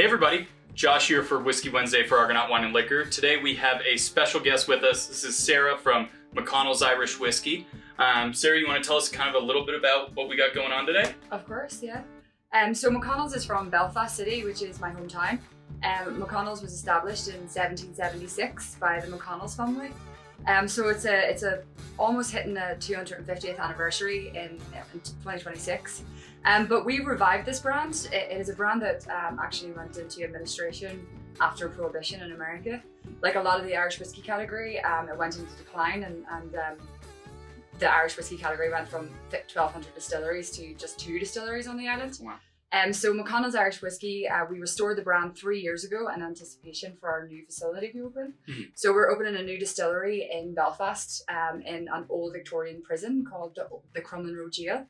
everybody, Josh here for Whiskey Wednesday for Argonaut Wine and Liquor. Today we have a special guest with us. This is Sarah from McConnell's Irish Whiskey. Sarah, you want to tell us kind of a little bit about what we got going on today? Of course, yeah. So McConnell's is from Belfast City, which is my hometown. McConnell's was established in 1776 by the McConnell's family. So it's a almost hitting the 250th anniversary in 2026. But we revived this brand. It is a brand that actually went into administration after Prohibition in America. Like a lot of the Irish whiskey category, it went into decline, and the Irish whiskey category went from 1,200 distilleries to just 2 distilleries on the island. Wow. So McConnell's Irish Whiskey, we restored the brand 3 years ago in anticipation for our new facility to open. Mm-hmm. So we're opening a new distillery in Belfast in an old Victorian prison called the Crumlin Road Jail.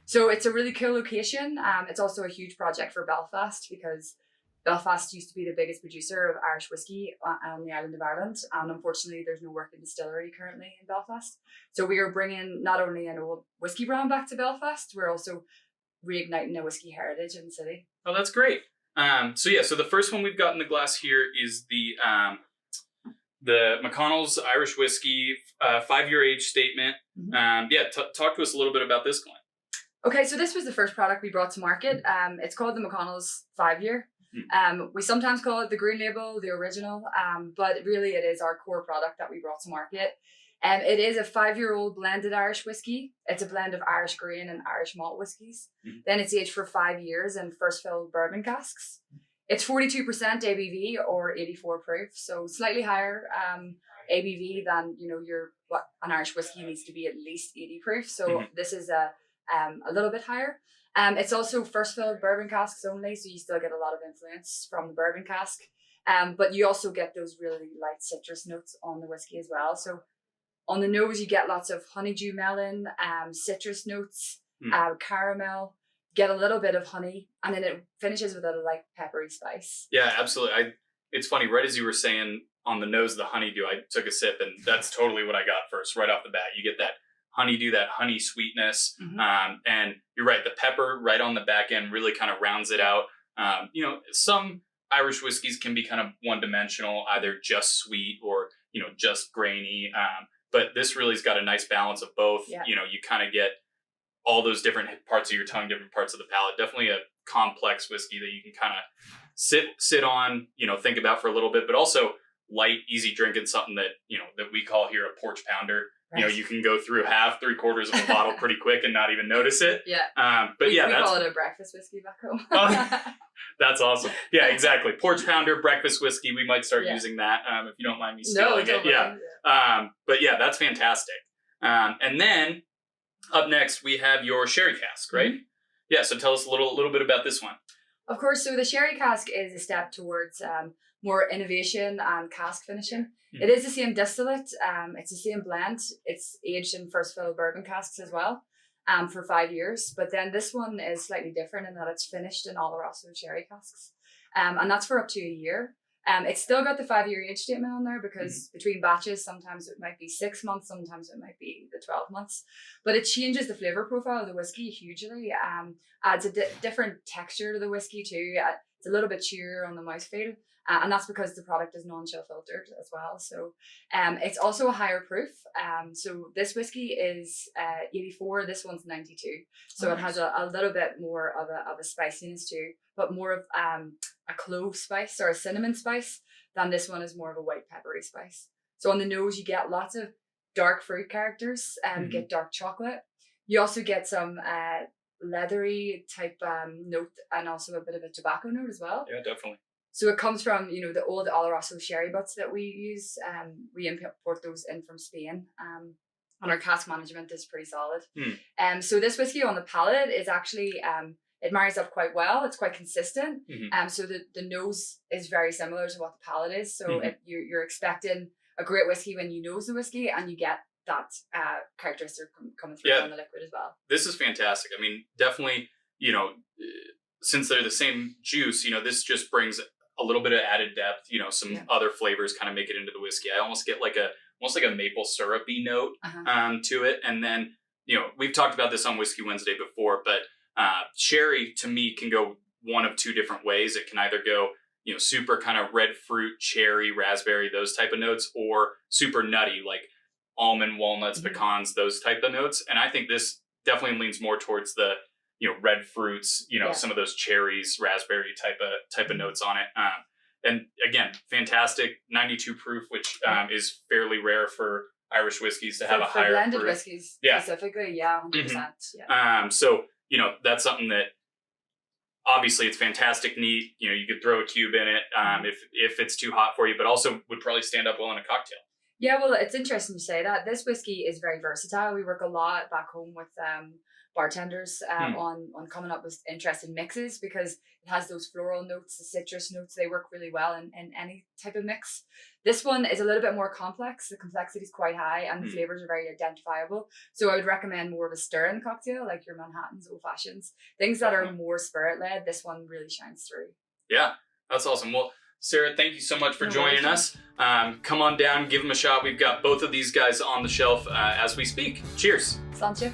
So it's a really cool location. It's also a huge project for Belfast because Belfast used to be the biggest producer of Irish whiskey on the island of Ireland, and unfortunately there's no working distillery currently in Belfast. So we are bringing not only an old whiskey brand back to Belfast, we're also reigniting a whiskey heritage in the city. Oh, that's great. So the first one we've got in the glass here is the McConnell's Irish Whiskey 5-year age statement. Mm-hmm. Talk to us a little bit about this one. Okay, so this was the first product we brought to market. It's called the McConnell's 5-year. We sometimes call it the green label, the original, but really it is our core product that we brought to market. It is a 5-year-old blended Irish whiskey. It's a blend of Irish grain and Irish malt whiskies. Mm-hmm. Then it's aged for 5 years in first fill bourbon casks. It's 42% ABV or 84 proof, so slightly higher ABV than what an Irish whiskey needs to be, at least 80 proof. So this is a little bit higher. It's also first fill bourbon casks only, so you still get a lot of influence from the bourbon cask. But you also get those really light citrus notes on the whiskey as well. So on the nose, you get lots of honeydew melon, citrus notes, caramel, get a little bit of honey, and then it finishes with a light peppery spice. Yeah, absolutely. It's funny, right as you were saying on the nose of the honeydew, I took a sip, and that's totally what I got first, right off the bat. You get that honeydew, that honey sweetness, and you're right, the pepper right on the back end really kind of rounds it out. Some Irish whiskeys can be kind of one-dimensional, either just sweet or, just grainy. But this really's got a nice balance of both. Yeah. You kind of get all those different parts of your tongue, different parts of the palate. Definitely a complex whiskey that you can kind of sit on, think about for a little bit, but also light, easy drinking, something that, that we call here a porch pounder. Right. You can go through half, 3/4 of a bottle pretty quick and not even notice it. Yeah. We call it a breakfast whiskey back home. That's awesome. Yeah, exactly. Porch pounder, breakfast whiskey. We might start using that if you don't mind me stealing it. Yeah. But yeah, that's fantastic. And then up next we have your sherry cask, right? Mm-hmm. Yeah. So tell us a little bit about this one. Of course. So the sherry cask is a step towards more innovation and cask finishing. Mm-hmm. It is the same distillate. It's the same blend. It's aged in first fill bourbon casks as well. For 5 years, but then this one is slightly different in that it's finished in Oloroso sherry casks, and that's for up to a year. It's still got the 5-year age statement on there because between batches, sometimes it might be 6 months, sometimes it might be the 12 months, but it changes the flavor profile of the whiskey hugely. Adds a different texture to the whiskey too. It's a little bit chewier on the mouthfeel. And that's because the product is non-chill filtered as well. So it's also a higher proof. So this whiskey is 84, this one's 92. So it has a little bit more of a spiciness too, but more of a clove spice or a cinnamon spice than this one is more of a white peppery spice. So on the nose, you get lots of dark fruit characters, you get dark chocolate. You also get some leathery type note and also a bit of a tobacco note as well. Yeah, definitely. So it comes from, the old Oloroso sherry butts that we use. We import those in from Spain. And our cask management is pretty solid. So this whiskey on the palate is actually, it marries up quite well. It's quite consistent. So the nose is very similar to what the palate is. So you're expecting a great whiskey when you nose the whiskey, and you get that characteristic coming through on the liquid as well. This is fantastic. I mean, definitely, since they're the same juice, this just brings a little bit of added depth, some other flavors kind of make it into the whiskey. I almost get almost like a maple syrupy note to it. And then, we've talked about this on Whiskey Wednesday before, but sherry to me can go one of two different ways. It can either go super kind of red fruit, cherry, raspberry, those type of notes, or super nutty, like almond, walnuts, pecans, those type of notes. And I think this definitely leans more towards the, red fruits, some of those cherries, raspberry type of notes on it. And again, fantastic 92 proof, which is fairly rare for Irish whiskeys to have a higher blended proof. Whiskeys specifically. 100%. Yeah. So, that's something that obviously it's fantastic, neat. You could throw a cube in it if it's too hot for you, but also would probably stand up well in a cocktail. Yeah, well, it's interesting you say that. This whiskey is very versatile. We work a lot back home with bartenders on coming up with interesting mixes because it has those floral notes, the citrus notes. They work really well in any type of mix. This one is a little bit more complex. The complexity is quite high and the flavors are very identifiable. So I would recommend more of a stir-in cocktail, like your Manhattans, old fashions, things that are more spirit-led. This one really shines through. Yeah, that's awesome. Well, Sarah, thank you so much for joining us. Come on down, give them a shot. We've got both of these guys on the shelf as we speak. Cheers. Sláinte.